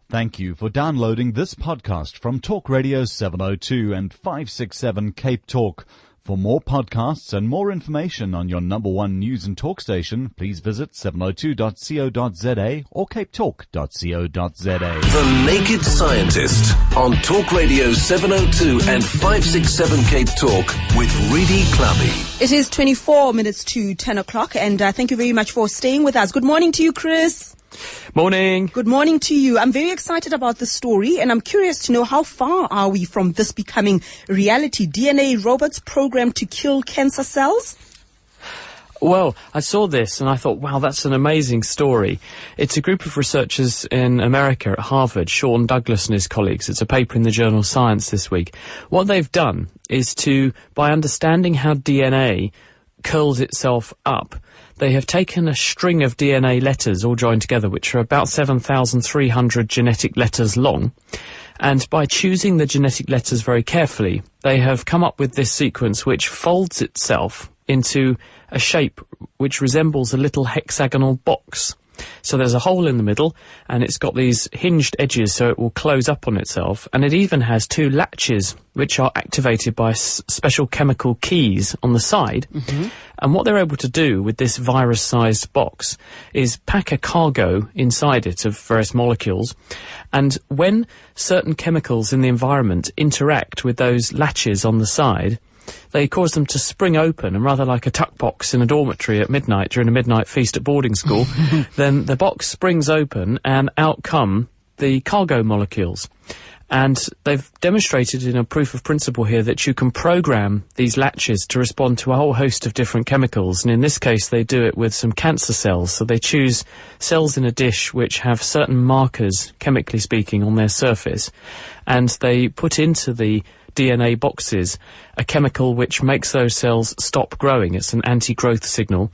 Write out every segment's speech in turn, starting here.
Thank you for downloading this podcast from Talk Radio 702 and 567 Cape Talk. For more podcasts and more information on your number one news and talk station, please visit 702.co.za or capetalk.co.za. The Naked Scientist on Talk Radio 702 and 567 Cape Talk with Reedy Clubby. It is 24 minutes to 10 o'clock, and thank you very much for staying with us. Good morning to you, Chris. Morning. Good morning to you. I'm very excited about this story, and I'm curious to know how far are we from this becoming reality? DNA robots programmed to kill cancer cells? Well, I saw this and I thought, wow, that's an amazing story. It's a group of researchers in America at Harvard, Sean Douglas and his colleagues. It's a paper in the journal Science this week. What they've done is by understanding how DNA curls itself up, they have taken a string of DNA letters all joined together, which are about 7,300 genetic letters long. And by choosing the genetic letters very carefully, they have come up with this sequence which folds itself into a shape which resembles a little hexagonal box. So there's a hole in the middle, and it's got these hinged edges so it will close up on itself, and it even has two latches which are activated by special chemical keys on the side. Mm-hmm. And what they're able to do with this virus-sized box is pack a cargo inside it of various molecules, and when certain chemicals in the environment interact with those latches on the side, they cause them to spring open, and rather like a tuck box in a dormitory at midnight during a midnight feast at boarding school, then the box springs open and out come the cargo molecules. And they've demonstrated in a proof of principle here that you can program these latches to respond to a whole host of different chemicals. And in this case, they do it with some cancer cells. So they choose cells in a dish which have certain markers, chemically speaking, on their surface. And they put into the DNA boxes a chemical which makes those cells stop growing. It's an anti-growth signal.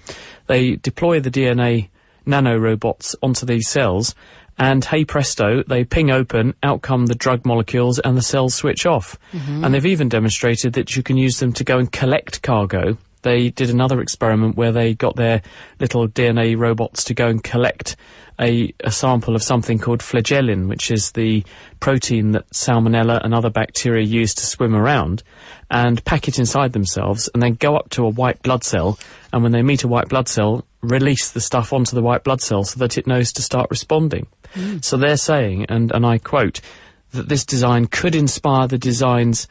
They deploy the DNA nanorobots onto these cells, and hey presto, they ping open, out come the drug molecules, and the cells switch off. Mm-hmm. And they've even demonstrated that you can use them to go and collect cargo. They did another experiment where they got their little DNA robots to go and collect a sample of something called flagellin, which is the protein that salmonella and other bacteria use to swim around, and pack it inside themselves, and then go up to a white blood cell, and when they meet a white blood cell, release the stuff onto the white blood cell so that it knows to start responding. Mm. So they're saying, and I quote, that this design could inspire the designs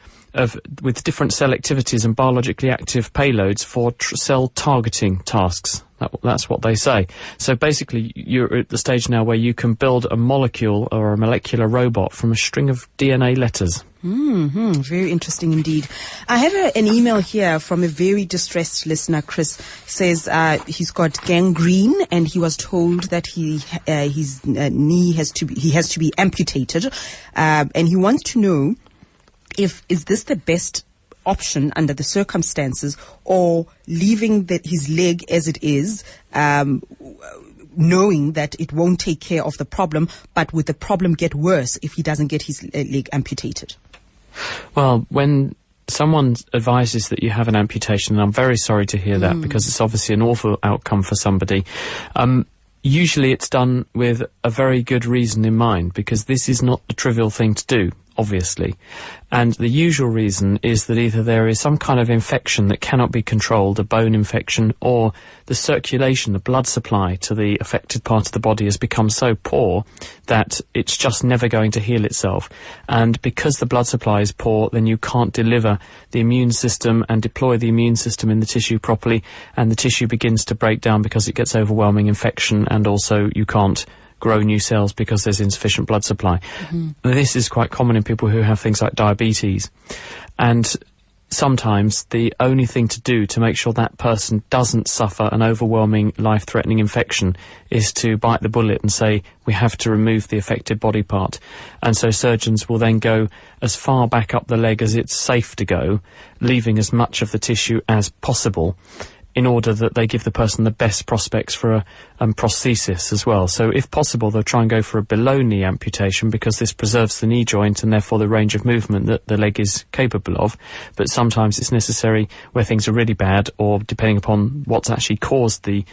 with different selectivities and biologically active payloads for cell targeting tasks. That's what they say. So basically, you're at the stage now where you can build a molecule or a molecular robot from a string of DNA letters. Mm-hmm. Very interesting indeed. I have an email here from a very distressed listener. Chris says he's got gangrene, and he was told that his knee has to be amputated, and he wants to know is this the best option under the circumstances, or leaving his leg as it is, knowing that it won't take care of the problem, but would the problem get worse if he doesn't get his leg amputated? Well, when someone advises that you have an amputation, and I'm very sorry to hear that, because it's obviously an awful outcome for somebody, usually it's done with a very good reason in mind, because this is not a trivial thing to do, obviously. And the usual reason is that either there is some kind of infection that cannot be controlled, a bone infection, or the circulation, the blood supply to the affected part of the body has become so poor that it's just never going to heal itself. And because the blood supply is poor, then you can't deliver the immune system and deploy the immune system in the tissue properly, and the tissue begins to break down because it gets overwhelming infection, and also you can't grow new cells because there's insufficient blood supply. Mm-hmm. This is quite common in people who have things like diabetes. And sometimes the only thing to do to make sure that person doesn't suffer an overwhelming, life-threatening infection is to bite the bullet and say, we have to remove the affected body part. And so surgeons will then go as far back up the leg as it's safe to go, leaving as much of the tissue as possible. in order that they give the person the best prospects for a prosthesis as well. So if possible, they'll try and go for a below-knee amputation because this preserves the knee joint and therefore the range of movement that the leg is capable of. But sometimes it's necessary where things are really bad, or depending upon what's actually caused the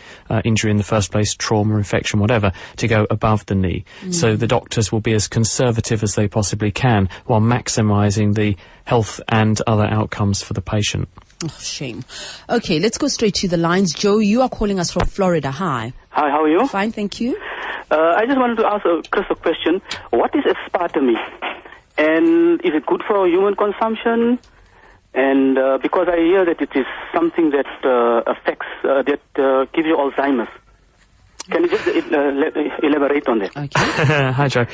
injury in the first place, trauma, infection, whatever, to go above the knee. So the doctors will be as conservative as they possibly can while maximising the health and other outcomes for the patient. Oh, shame. Okay, let's go straight to the lines. Joe, you are calling us from Florida. Hi. Hi, how are you? Fine, thank you. I just wanted to ask Chris a question. What is aspartame? And is it good for human consumption? And because I hear that it is something that affects, gives you Alzheimer's. Can you just elaborate on that? Okay. Hi, Joe.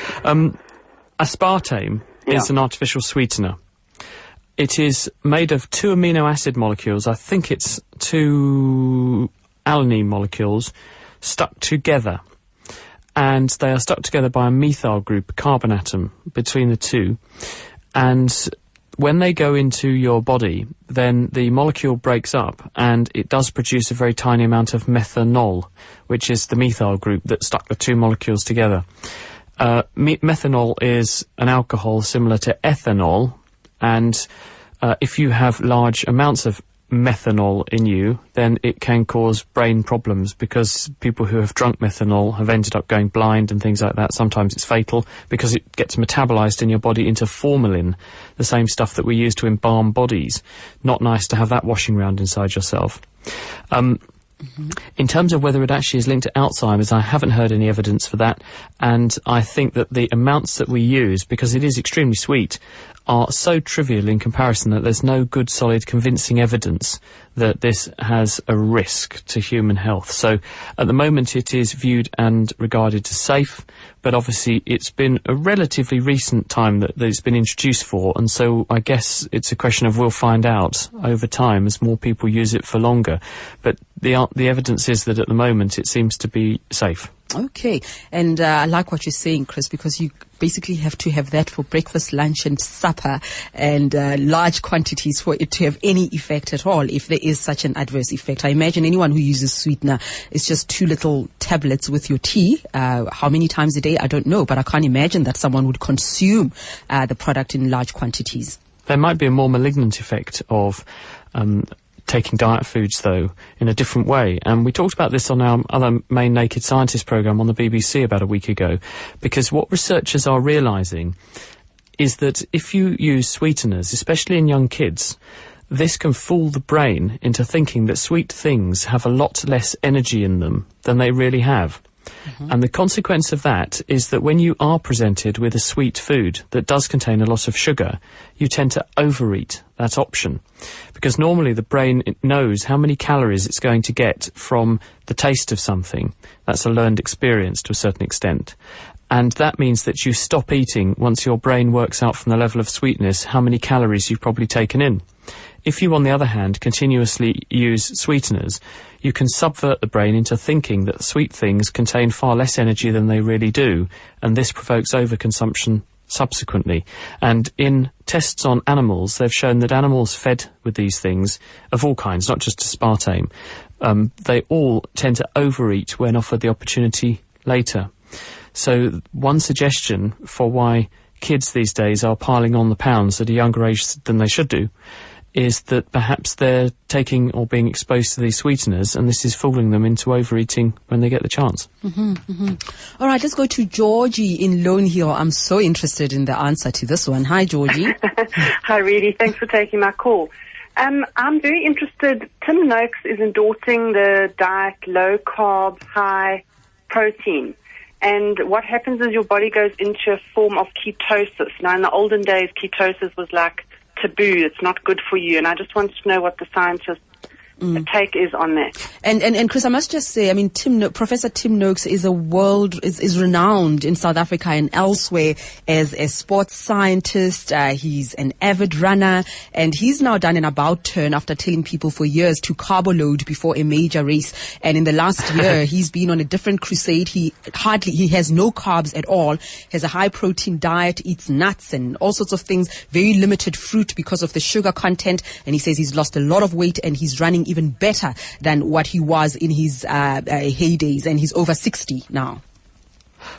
Aspartame is an artificial sweetener. It is made of 2 amino acid molecules. I think it's 2 alanine molecules stuck together. And they are stuck together by a methyl group, carbon atom, between the two. And when they go into your body, then the molecule breaks up and it does produce a very tiny amount of methanol, which is the methyl group that stuck the 2 molecules together. Methanol is an alcohol similar to ethanol, and if you have large amounts of methanol in you, then it can cause brain problems, because people who have drunk methanol have ended up going blind and things like that. Sometimes it's fatal because it gets metabolized in your body into formalin, the same stuff that we use to embalm bodies. Not nice to have that washing around inside yourself. In terms of whether it actually is linked to Alzheimer's, I haven't heard any evidence for that, and I think that the amounts that we use, because it is extremely sweet, are so trivial in comparison that there's no good, solid, convincing evidence that this has a risk to human health. So at the moment it is viewed and regarded as safe, but obviously it's been a relatively recent time that it's been introduced for, and so I guess it's a question of we'll find out over time as more people use it for longer. But the evidence is that at the moment it seems to be safe. Okay, and I like what you're saying, Chris, because you basically have to have that for breakfast, lunch and supper, and large quantities for it to have any effect at all, if there is such an adverse effect. I imagine anyone who uses sweetener, it's just 2 little tablets with your tea. How many times a day, I don't know, but I can't imagine that someone would consume the product in large quantities. There might be a more malignant effect of taking diet foods, though, in a different way. And we talked about this on our other main Naked Scientist programme on the BBC about a week ago, because what researchers are realising is that if you use sweeteners, especially in young kids, this can fool the brain into thinking that sweet things have a lot less energy in them than they really have. And the consequence of that is that when you are presented with a sweet food that does contain a lot of sugar, you tend to overeat that option. Because normally the brain knows how many calories it's going to get from the taste of something. That's a learned experience to a certain extent. And that means that you stop eating once your brain works out from the level of sweetness how many calories you've probably taken in. If you, on the other hand, continuously use sweeteners, you can subvert the brain into thinking that sweet things contain far less energy than they really do, and this provokes overconsumption subsequently. And in tests on animals, they've shown that animals fed with these things, of all kinds, not just aspartame, they all tend to overeat when offered the opportunity later. So one suggestion for why kids these days are piling on the pounds at a younger age than they should do is that perhaps they're taking or being exposed to these sweeteners, and this is fooling them into overeating when they get the chance. All right, let's go to Georgie in Lone Hill. I'm so interested in the answer to this one. Hi, Georgie. Hi, Reedy. Thanks for taking my call. I'm very interested. Tim Noakes is endorsing the diet low carb, high protein. And what happens is your body goes into a form of ketosis. Now, in the olden days, ketosis was like taboo. It's not good for you. And I just wanted to know what the scientists' take is on that. And Chris, I must just say, I mean, Professor Tim Noakes is is renowned in South Africa and elsewhere as a sports scientist. He's an avid runner, and he's now done an about turn after telling people for years to carbo load before a major race. And in the last year, he's been on a different crusade. He has no carbs at all, has a high protein diet, eats nuts and all sorts of things, very limited fruit because of the sugar content. And he says he's lost a lot of weight and he's running looking even better than what he was in his heydays, and he's over 60 now.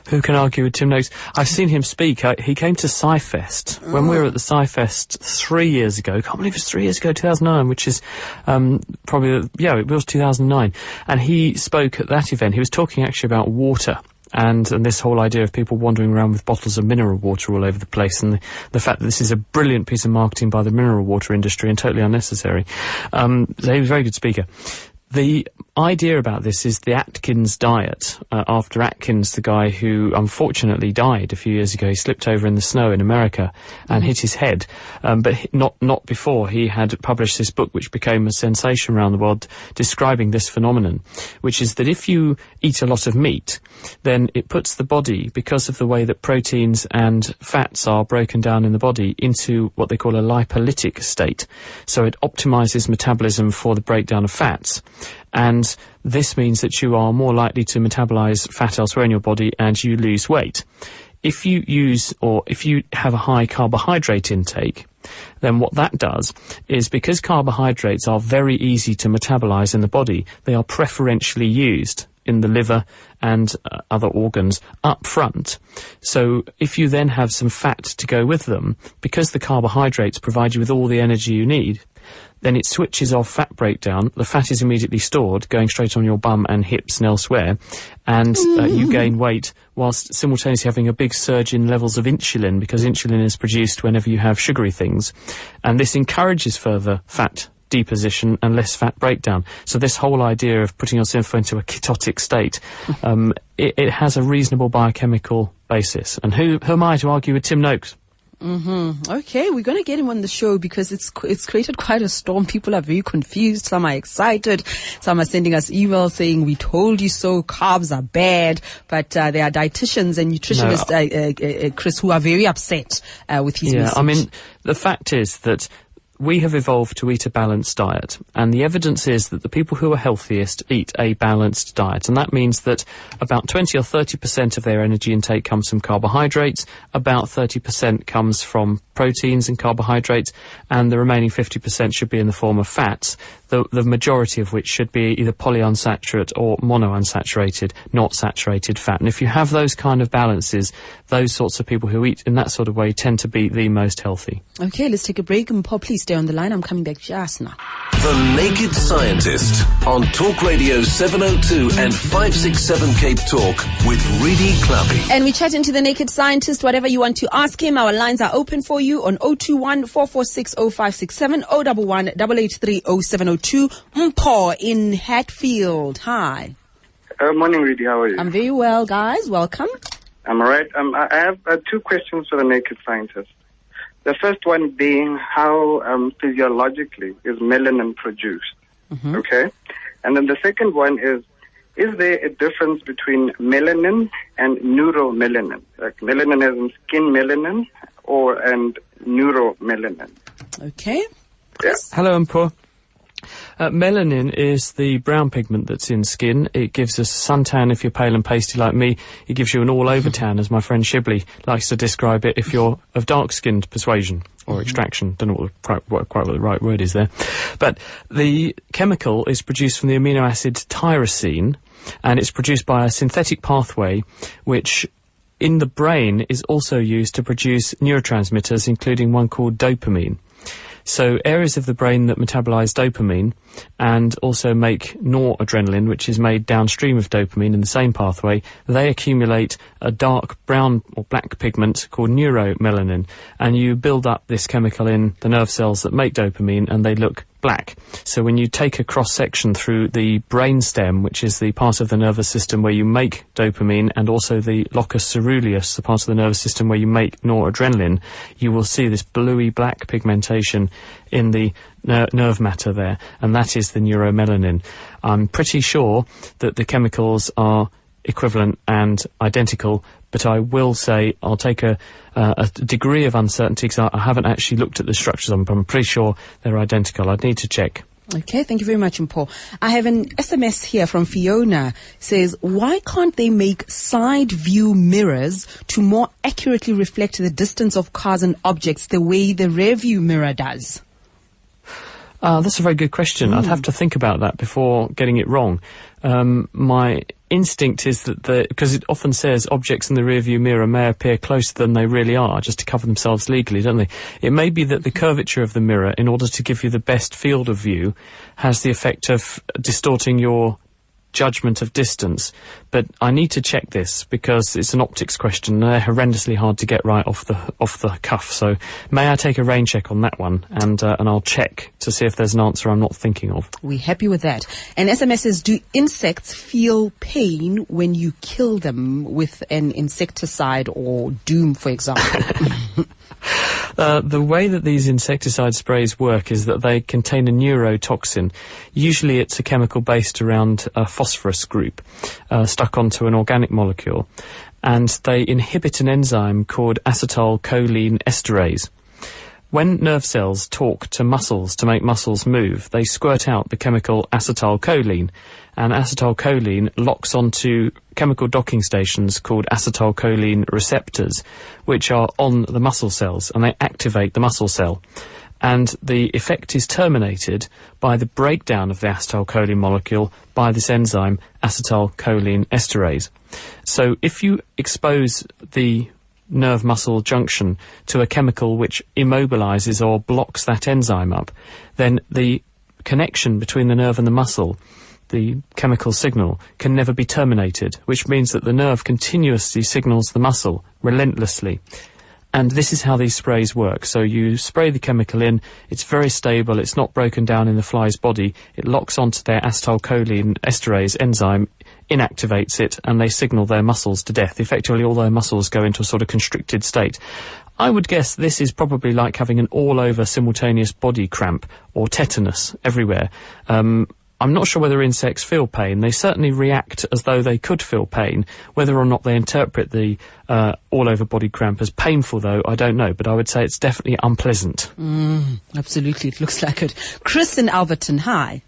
Who can argue with Tim Noakes? I've seen him speak. He came to SciFest when we were at the SciFest 3 years ago. I can't believe it was 3 years ago, 2009, which is probably, it was 2009. And he spoke at that event. He was talking actually about water. And this whole idea of people wandering around with bottles of mineral water all over the place, and the fact that this is a brilliant piece of marketing by the mineral water industry and totally unnecessary. So he was a very good speaker. The idea about this is the Atkins diet. After Atkins, the guy who unfortunately died a few years ago, he slipped over in the snow in America and hit his head. But not before. He had published this book which became a sensation around the world describing this phenomenon, which is that if you eat a lot of meat, then it puts the body, because of the way that proteins and fats are broken down in the body, into what they call a lipolytic state. So it optimizes metabolism for the breakdown of fats. And this means that you are more likely to metabolize fat elsewhere in your body and you lose weight. If you have a high carbohydrate intake, then what that does is, because carbohydrates are very easy to metabolize in the body, they are preferentially used in the liver and other organs up front. So if you then have some fat to go with them, because the carbohydrates provide you with all the energy you need, then it switches off fat breakdown. The fat is immediately stored, going straight on your bum and hips and elsewhere, and you gain weight whilst simultaneously having a big surge in levels of insulin, because insulin is produced whenever you have sugary things. And this encourages further fat deposition and less fat breakdown. So this whole idea of putting yourself into a ketotic state, it has a reasonable biochemical basis. And who am I to argue with Tim Noakes? Okay, we're going to get him on the show because it's created quite a storm. People are very confused. Some are excited. Some are sending us emails saying, we told you so, carbs are bad. But there are dietitians and nutritionists, Chris, who are very upset with his message. I mean, the fact is that we have evolved to eat a balanced diet, and the evidence is that the people who are healthiest eat a balanced diet, and that means that about 20 or 30% of their energy intake comes from carbohydrates, about 30% comes from proteins and carbohydrates, and the remaining 50% should be in the form of fats, the majority of which should be either polyunsaturated or monounsaturated, not saturated fat. And if you have those kind of balances, those sorts of people who eat in that sort of way tend to be the most healthy. Okay, let's take a break, and Paul, please stay on the line. I'm coming back just now. The Naked Scientist on Talk Radio 702 and 567 Cape Talk with Reedy Clubby. And we chat into the Naked Scientist. Whatever you want to ask him, our lines are open for you on 021-446-0567, 011-883-0702. Mpo in Hatfield. Hi. Morning, Reedy. How are you? I'm very well, guys. Welcome. I'm all right. I have two questions for the Naked Scientist. The first one being, how physiologically is melanin produced? Okay? And then the second one is there a difference between melanin and neuromelanin? Like melanin as in skin melanin and neuromelanin? Okay. Yes. Hello, Mpo. Melanin is the brown pigment that's in skin. It gives us suntan if you're pale and pasty like me. It gives you an all-over tan, as my friend Shibley likes to describe it, if you're of dark-skinned persuasion or extraction. Don't know quite what the right word is there. But the chemical is produced from the amino acid tyrosine, and it's produced by a synthetic pathway which in the brain is also used to produce neurotransmitters, including one called dopamine. So areas of the brain that metabolize dopamine and also make noradrenaline, which is made downstream of dopamine in the same pathway, they accumulate a dark brown or black pigment called neuromelanin, and you build up this chemical in the nerve cells that make dopamine, and they look black. So when you take a cross-section through the brainstem, which is the part of the nervous system where you make dopamine, and also the locus ceruleus, the part of the nervous system where you make noradrenaline, you will see this bluey black pigmentation in the nerve matter there, and that is the neuromelanin. I'm pretty sure that the chemicals are equivalent and identical, but I will say I'll take a degree of uncertainty because I haven't actually looked at the structures of them, but I'm pretty sure they're identical. I'd need to check. Okay, thank you very much, Paul. I have an SMS here from Fiona. Says, why can't they make side view mirrors to more accurately reflect the distance of cars and objects the way the rear view mirror does? That's a very good question. I'd have to think about that before getting it wrong. My instinct is that because it often says objects in the rearview mirror may appear closer than they really are, just to cover themselves legally, don't they? It may be that the curvature of the mirror, in order to give you the best field of view, has the effect of distorting your judgment of distance, but I need to check this because it's an optics question and they're horrendously hard to get right off the cuff. So may I take a rain check on that one, and I'll check to see if there's an answer I'm not thinking of. We're happy with that. And SMS says, do insects feel pain when you kill them with an insecticide or Doom, for example? The way that these insecticide sprays work is that they contain a neurotoxin. Usually it's a chemical based around a phosphorus group stuck onto an organic molecule, and they inhibit an enzyme called acetylcholine esterase. When nerve cells talk to muscles to make muscles move, they squirt out the chemical acetylcholine, and acetylcholine locks onto chemical docking stations called acetylcholine receptors, which are on the muscle cells, and they activate the muscle cell. And the effect is terminated by the breakdown of the acetylcholine molecule by this enzyme, acetylcholine esterase. So if you expose the nerve muscle junction to a chemical which immobilizes or blocks that enzyme up, then the connection between the nerve and the muscle, the chemical signal, can never be terminated, which means that the nerve continuously signals the muscle relentlessly. And this is how these sprays work. So you spray the chemical in, it's very stable, it's not broken down in the fly's body, it locks onto their acetylcholine esterase enzyme, inactivates it, and they signal their muscles to death. Effectively, all their muscles go into a sort of constricted state. I would guess this is probably like having an all-over simultaneous body cramp or tetanus everywhere. I'm not sure whether insects feel pain. They certainly react as though they could feel pain. Whether or not they interpret the all-over body cramp as painful, though, I don't know. But I would say it's definitely unpleasant. Absolutely, it looks like it. Chris in Alberton, hi.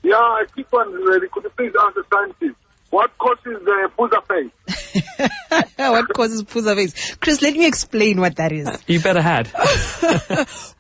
Yeah, a quick one, really. Could you please ask the scientist, what causes the Puza face? What causes Puza face? Chris, let me explain what that is. You better had.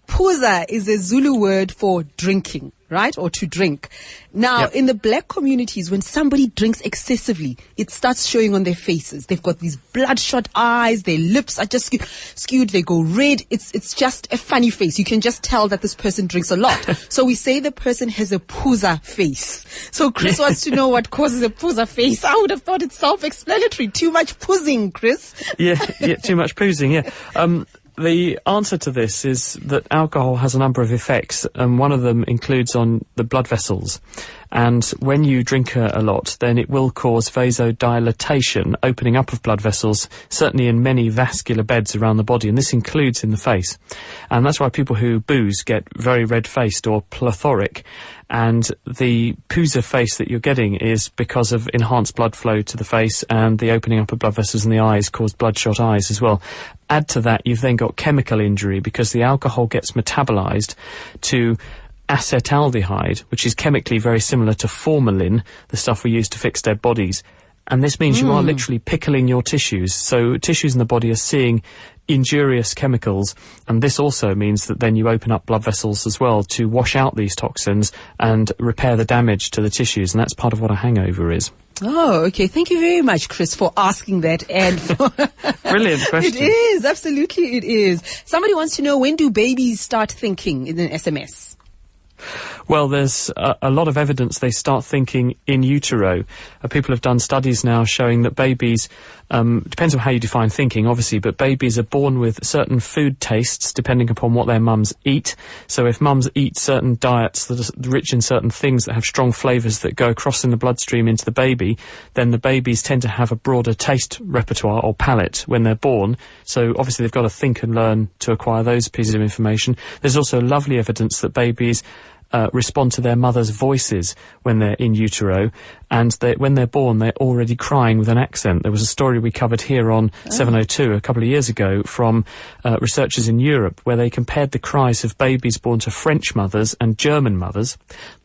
Puza is a Zulu word for drinking, right? Or to drink. Now, in the black communities, when somebody drinks excessively, it starts showing on their faces. They've got these bloodshot eyes, their lips are just skewed, they go red. It's just a funny face. You can just tell that this person drinks a lot. So we say the person has a Puza face. So Chris wants to know what causes a Puza face. I would have thought it's self-explanatory. Too much puzzing, Chris. Yeah, too much poozing, yeah. The answer to this is that alcohol has a number of effects, and one of them includes on the blood vessels. And when you drink a lot, then it will cause vasodilatation, opening up of blood vessels, certainly in many vascular beds around the body, and this includes in the face. And that's why people who booze get very red-faced or plethoric, and the Puza face that you're getting is because of enhanced blood flow to the face, and the opening up of blood vessels in the eyes caused bloodshot eyes as well. Add to that, you've then got chemical injury because the alcohol gets metabolized to acetaldehyde, which is chemically very similar to formalin, the stuff we use to fix dead bodies. And this means you are literally pickling your tissues. So tissues in the body are seeing injurious chemicals, and this also means that then you open up blood vessels as well to wash out these toxins and repair the damage to the tissues, and that's part of what a hangover is. Oh, okay. Thank you very much, Chris, for asking that. And Brilliant question. It is, absolutely it is. Somebody wants to know, when do babies start thinking in an SMS? Well, there's a lot of evidence they start thinking in utero. People have done studies now showing that babies, depends on how you define thinking, obviously, but babies are born with certain food tastes depending upon what their mums eat. So if mums eat certain diets that are rich in certain things that have strong flavours that go across in the bloodstream into the baby, then the babies tend to have a broader taste repertoire or palate when they're born. So obviously they've got to think and learn to acquire those pieces of information. There's also lovely evidence that babies respond to their mother's voices when they're in utero, and when they're born they're already crying with an accent. There was a story we covered here on 702 a couple of years ago from researchers in Europe where they compared the cries of babies born to French mothers and German mothers.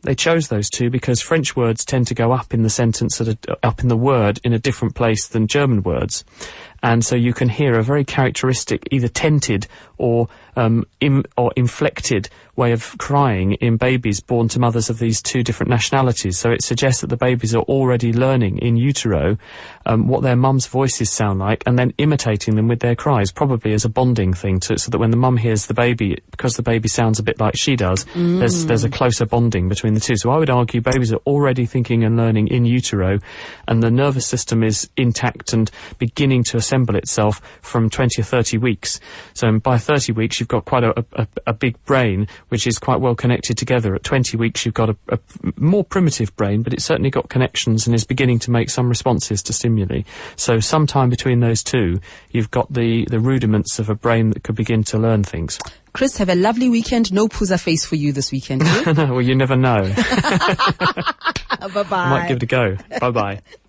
They chose those two because French words tend to go up in the sentence, up in the word, in a different place than German words. and so you can hear a very characteristic, either tented or inflected way of crying in babies born to mothers of these two different nationalities. So it suggests that the babies are already learning in utero what their mum's voices sound like, and then imitating them with their cries, probably as a bonding thing, so that when the mum hears the baby, because the baby sounds a bit like she does, there's a closer bonding between the two. So I would argue babies are already thinking and learning in utero, and the nervous system is intact and beginning to assemble itself from 20 or 30 weeks. So by 30 weeks you've got quite a big brain which is quite well connected together. At 20 weeks you've got a more primitive brain, but it's certainly got connections and is beginning to make some responses to stimuli. So sometime between those two you've got the rudiments of a brain that could begin to learn things. Chris, have a lovely weekend. No pooza face for you this weekend. Well, you never know. Bye-bye. I might give it a go. Bye-bye.